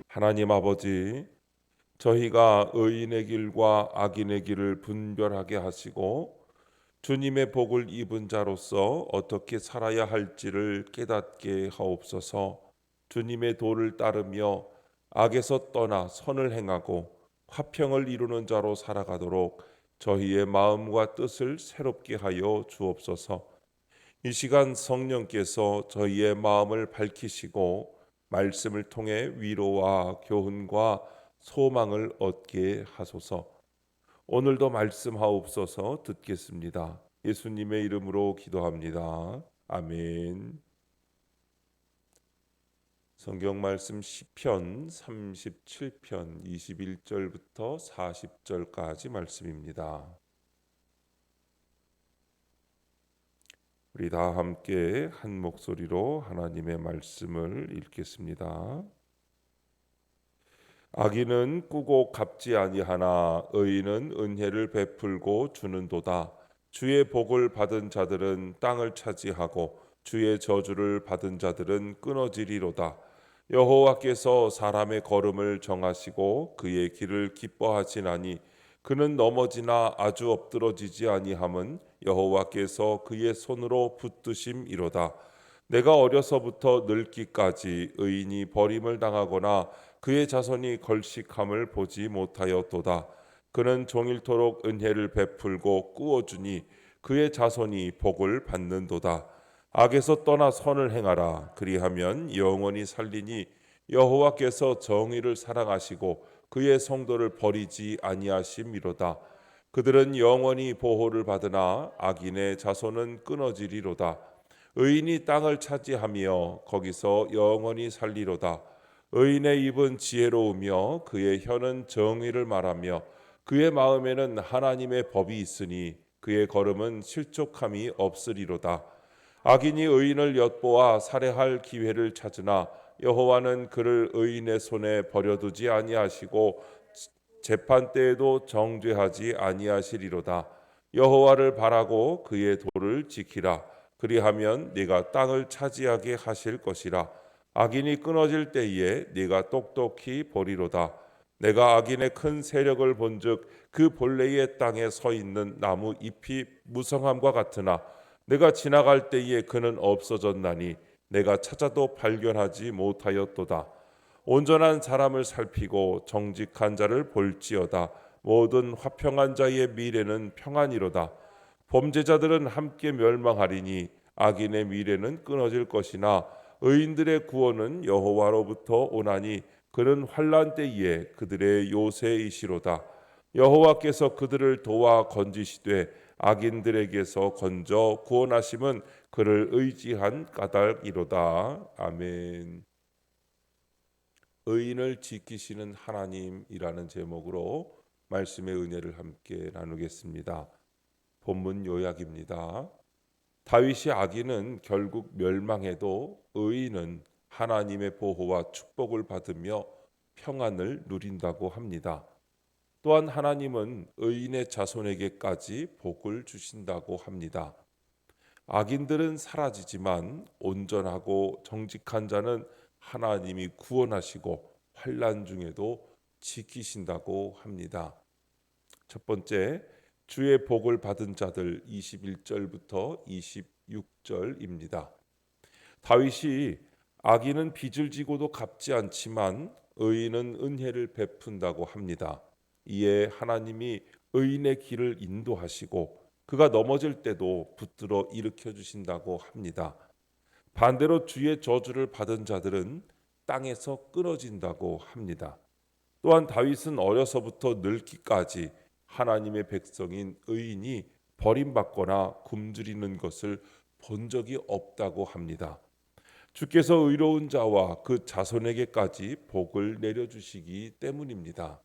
하나님 아버지, 저희가 의인의 길과 악인의 길을 분별하게 하시고 주님의 복을 입은 자로서 어떻게 살아야 할지를 깨닫게 하옵소서. 주님의 도를 따르며 악에서 떠나 선을 행하고 화평을 이루는 자로 살아가도록 저희의 마음과 뜻을 새롭게 하여 주옵소서. 이 시간 성령께서 저희의 마음을 밝히시고 말씀을 통해 위로와 교훈과 소망을 얻게 하소서. 오늘도 말씀하옵소서. 듣겠습니다. 예수님의 이름으로 기도합니다. 아멘. 성경 말씀 시편 37편 21절부터 40절까지 말씀입니다. 우리 다 함께 한 목소리로 하나님의 말씀을 읽겠습니다. 악인은 꾸고 갚지 아니하나 의인은 은혜를 베풀고 주는도다. 주의 복을 받은 자들은 땅을 차지하고 주의 저주를 받은 자들은 끊어지리로다. 여호와께서 사람의 걸음을 정하시고 그의 길을 기뻐하시나니 그는 넘어지나 아주 엎드러지지 아니함은 여호와께서 그의 손으로 붙드심이로다. 내가 어려서부터 늙기까지 의인이 버림을 당하거나 그의 자손이 걸식함을 보지 못하였도다. 그는 종일토록 은혜를 베풀고 꾸어주니 그의 자손이 복을 받는도다. 악에서 떠나 선을 행하라. 그리하면 영원히 살리니 여호와께서 정의를 사랑하시고 그의 성도를 버리지 아니하심이로다. 그들은 영원히 보호를 받으나 악인의 자손은 끊어지리로다. 의인이 땅을 차지하며 거기서 영원히 살리로다. 의인의 입은 지혜로우며 그의 혀는 정의를 말하며 그의 마음에는 하나님의 법이 있으니 그의 걸음은 실족함이 없으리로다. 악인이 의인을 엿보아 살해할 기회를 찾으나 여호와는 그를 의인의 손에 버려두지 아니하시고 재판 때에도 정죄하지 아니하시리로다. 여호와를 바라고 그의 도를 지키라. 그리하면 네가 땅을 차지하게 하실 것이라. 악인이 끊어질 때에 네가 똑똑히 보리로다. 내가 악인의 큰 세력을 본즉 그 본래의 땅에 서 있는 나무 잎이 무성함과 같으나 내가 지나갈 때에 그는 없어졌나니 내가 찾아도 발견하지 못하였도다. 온전한 사람을 살피고 정직한 자를 볼지어다. 모든 화평한 자의 미래는 평안이로다. 범죄자들은 함께 멸망하리니 악인의 미래는 끊어질 것이나 의인들의 구원은 여호와로부터 오나니 그는 환난 때에 그들의 요새이시로다. 여호와께서 그들을 도와 건지시되 악인들에게서 건져 구원하심은 그를 의지한 까닭이로다. 아멘. 의인을 지키시는 하나님이라는 제목으로 말씀의 은혜를 함께 나누겠습니다. 본문 요약입니다. 다윗이 악인은 결국 멸망해도 의인은 하나님의 보호와 축복을 받으며 평안을 누린다고 합니다. 또한 하나님은 의인의 자손에게까지 복을 주신다고 합니다. 악인들은 사라지지만 온전하고 정직한 자는 하나님이 구원하시고 환난 중에도 지키신다고 합니다. 첫 번째, 주의 복을 받은 자들 21절부터 26절입니다. 다윗이 악인은 빚을 지고도 갚지 않지만 의인은 은혜를 베푼다고 합니다. 이에 하나님이 의인의 길을 인도하시고 그가 넘어질 때도 붙들어 일으켜 주신다고 합니다. 반대로 주의 저주를 받은 자들은 땅에서 끊어진다고 합니다. 또한 다윗은 어려서부터 늙기까지 하나님의 백성인 의인이 버림받거나 굶주리는 것을 본 적이 없다고 합니다. 주께서 의로운 자와 그 자손에게까지 복을 내려주시기 때문입니다.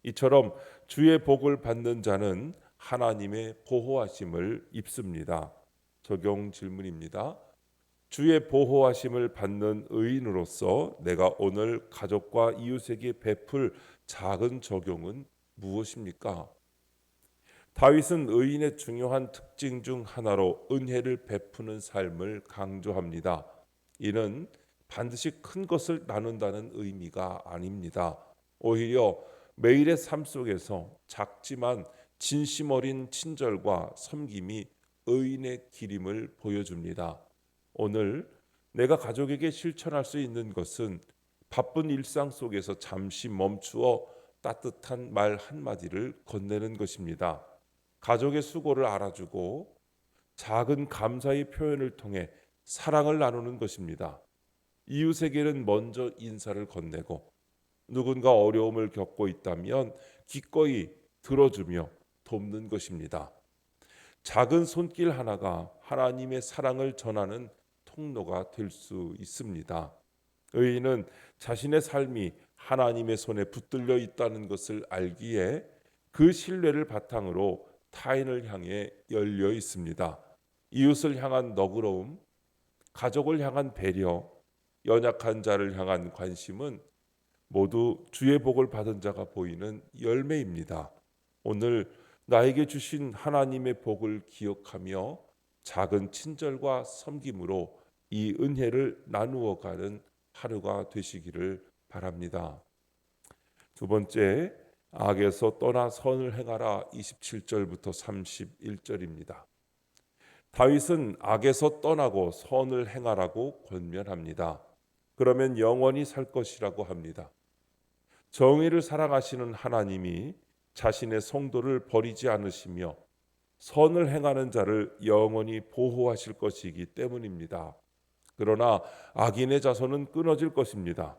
이처럼 주의 복을 받는 자는 하나님의 보호하심을 입습니다. 적용 질문입니다. 주의 보호하심을 받는 의인으로서 내가 오늘 가족과 이웃에게 베풀 작은 적용은 무엇입니까? 다윗은 의인의 중요한 특징 중 하나로 은혜를 베푸는 삶을 강조합니다. 이는 반드시 큰 것을 나눈다는 의미가 아닙니다. 오히려 매일의 삶 속에서 작지만 진심 어린 친절과 섬김이 의인의 길임을 보여줍니다. 오늘 내가 가족에게 실천할 수 있는 것은 바쁜 일상 속에서 잠시 멈추어 따뜻한 말 한마디를 건네는 것입니다. 가족의 수고를 알아주고 작은 감사의 표현을 통해 사랑을 나누는 것입니다. 이웃에게는 먼저 인사를 건네고 누군가 어려움을 겪고 있다면 기꺼이 들어주며 돕는 것입니다. 작은 손길 하나가 하나님의 사랑을 전하는 통로가 될 수 있습니다. 의인은 자신의 삶이 하나님의 손에 붙들려 있다는 것을 알기에 그 신뢰를 바탕으로 타인을 향해 열려 있습니다. 이웃을 향한 너그러움, 가족을 향한 배려, 연약한 자를 향한 관심은 모두 주의 복을 받은 자가 보이는 열매입니다. 오늘 나에게 주신 하나님의 복을 기억하며 작은 친절과 섬김으로 이 은혜를 나누어 가는 하루가 되시기를 바랍니다. 두 번째, 악에서 떠나 선을 행하라 27절부터 31절입니다. 다윗은 악에서 떠나고 선을 행하라고 권면합니다. 그러면 영원히 살 것이라고 합니다. 정의를 사랑하시는 하나님이 자신의 성도를 버리지 않으시며 선을 행하는 자를 영원히 보호하실 것이기 때문입니다. 그러나 악인의 자손은 끊어질 것입니다.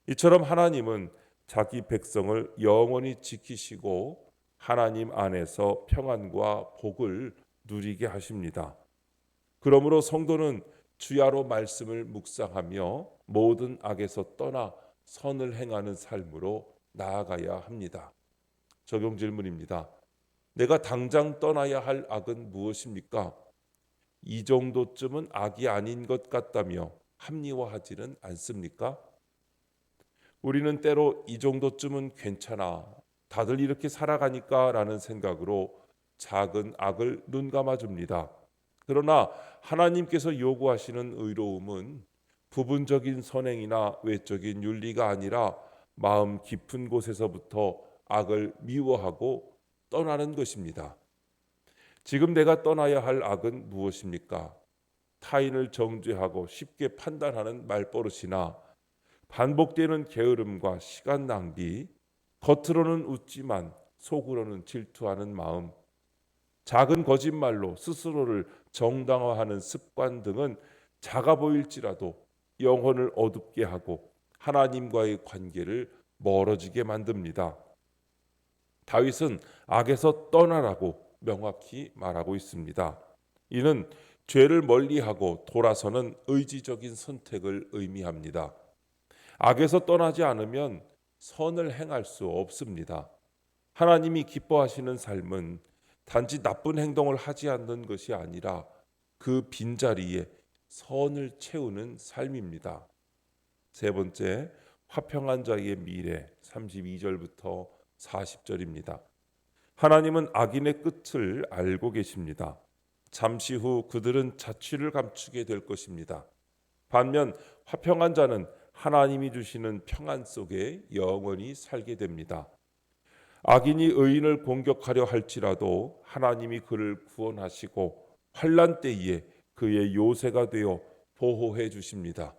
이처럼 하나님은 자기 백성을 영원히 지키시고 하나님 안에서 평안과 복을 누리게 하십니다. 그러므로 성도는 주야로 말씀을 묵상하며 모든 악에서 떠나 선을 행하는 삶으로 나아가야 합니다. 적용 질문입니다. 내가 당장 떠나야 할 악은 무엇입니까? 이 정도쯤은 악이 아닌 것 같다며 합리화하지는 않습니까? 우리는 때로 이 정도쯤은 괜찮아, 다들 이렇게 살아가니까 라는 생각으로 작은 악을 눈감아 줍니다. 그러나 하나님께서 요구하시는 의로움은 부분적인 선행이나 외적인 윤리가 아니라 마음 깊은 곳에서부터 악을 미워하고 떠나는 것입니다. 지금 내가 떠나야 할 악은 무엇입니까? 타인을 정죄하고 쉽게 판단하는 말버릇이나 반복되는 게으름과 시간 낭비, 겉으로는 웃지만 속으로는 질투하는 마음, 작은 거짓말로 스스로를 정당화하는 습관 등은 작아 보일지라도 영혼을 어둡게 하고 하나님과의 관계를 멀어지게 만듭니다. 다윗은 악에서 떠나라고 명확히 말하고 있습니다. 이는 죄를 멀리하고 돌아서는 의지적인 선택을 의미합니다. 악에서 떠나지 않으면 선을 행할 수 없습니다. 하나님이 기뻐하시는 삶은 단지 나쁜 행동을 하지 않는 것이 아니라 그 빈자리에 선을 채우는 삶입니다. 세 번째, 화평한 자의 미래 32절부터 40절입니다. 하나님은 악인의 끝을 알고 계십니다. 잠시 후 그들은 자취를 감추게 될 것입니다. 반면 화평한 자는 하나님이 주시는 평안 속에 영원히 살게 됩니다. 악인이 의인을 공격하려 할지라도 하나님이 그를 구원하시고 환난 때에 그의 요새가 되어 보호해 주십니다.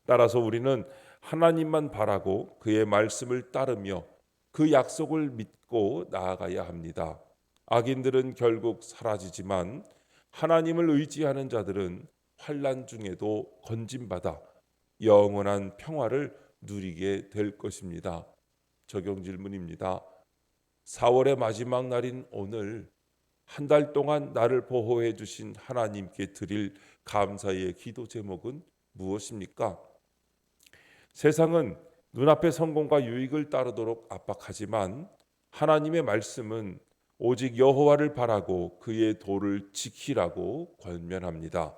따라서 우리는 하나님만 바라고 그의 말씀을 따르며 그 약속을 믿고 나아가야 합니다. 악인들은 결국 사라지지만 하나님을 의지하는 자들은 환난 중에도 건짐받아 영원한 평화를 누리게 될 것입니다. 적용 질문입니다. 4월의 마지막 날인 오늘 한 달 동안 나를 보호해 주신 하나님께 드릴 감사의 기도 제목은 무엇입니까? 세상은 눈앞의 성공과 유익을 따르도록 압박하지만 하나님의 말씀은 오직 여호와를 바라고 그의 도를 지키라고 권면합니다.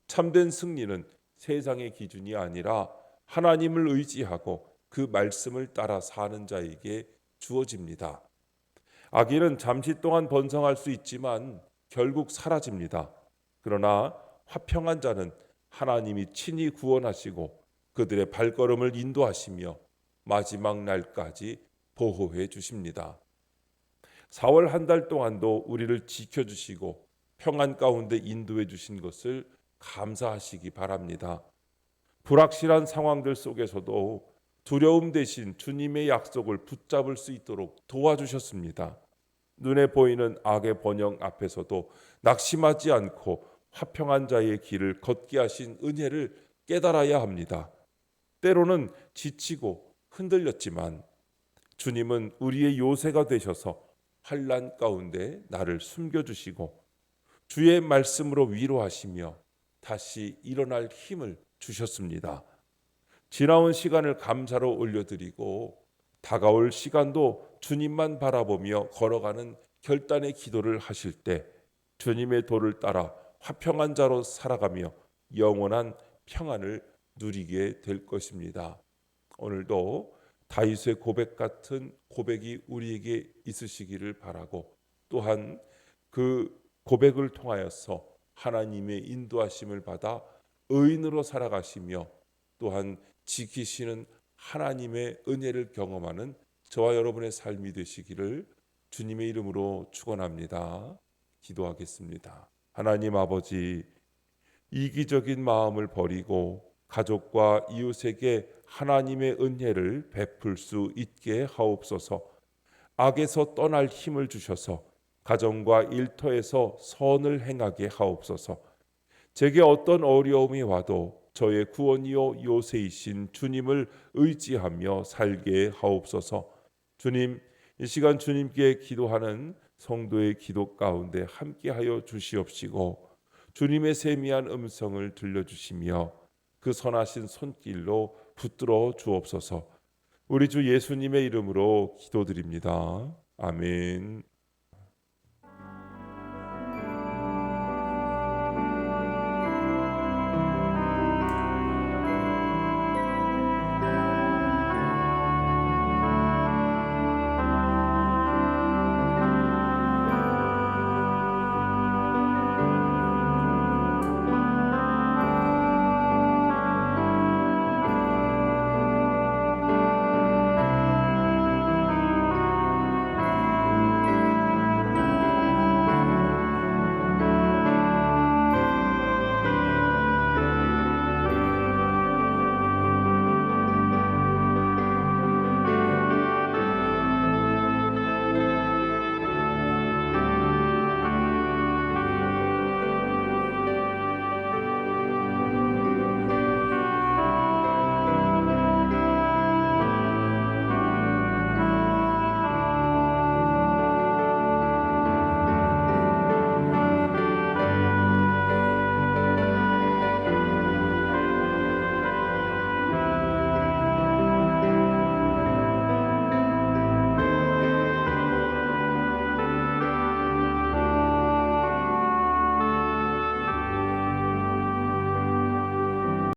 참된 승리는 세상의 기준이 아니라 하나님을 의지하고 그 말씀을 따라 사는 자에게 주어집니다. 악인은 잠시 동안 번성할 수 있지만 결국 사라집니다. 그러나 화평한 자는 하나님이 친히 구원하시고 그들의 발걸음을 인도하시며 마지막 날까지 보호해 주십니다. 4월 한 달 동안도 우리를 지켜주시고 평안 가운데 인도해 주신 것을 감사하시기 바랍니다. 불확실한 상황들 속에서도 두려움 대신 주님의 약속을 붙잡을 수 있도록 도와주셨습니다. 눈에 보이는 악의 번영 앞에서도 낙심하지 않고 화평한 자의 길을 걷게 하신 은혜를 깨달아야 합니다. 때로는 지치고 흔들렸지만 주님은 우리의 요새가 되셔서 환난 가운데 나를 숨겨주시고 주의 말씀으로 위로하시며 다시 일어날 힘을 주셨습니다. 지나온 시간을 감사로 올려드리고 다가올 시간도 주님만 바라보며 걸어가는 결단의 기도를 하실 때 주님의 도를 따라 화평한 자로 살아가며 영원한 평안을 누리게 될 것입니다. 오늘도 다윗의 고백 같은 고백이 우리에게 있으시기를 바라고 또한 그 고백을 통하여서 하나님의 인도하심을 받아 의인으로 살아가시며 또한 지키시는 하나님의 은혜를 경험하는 저와 여러분의 삶이 되시기를 주님의 이름으로 축원합니다. 기도하겠습니다. 하나님 아버지, 이기적인 마음을 버리고 가족과 이웃에게 하나님의 은혜를 베풀 수 있게 하옵소서. 악에서 떠날 힘을 주셔서 가정과 일터에서 선을 행하게 하옵소서. 제게 어떤 어려움이 와도 저의 구원이요 요새이신 주님을 의지하며 살게 하옵소서. 주님, 이 시간 주님께 기도하는 성도의 기도 가운데 함께하여 주시옵시고 주님의 세미한 음성을 들려주시며 그 선하신 손길로 붙들어 주옵소서. 우리 주 예수님의 이름으로 기도드립니다. 아멘.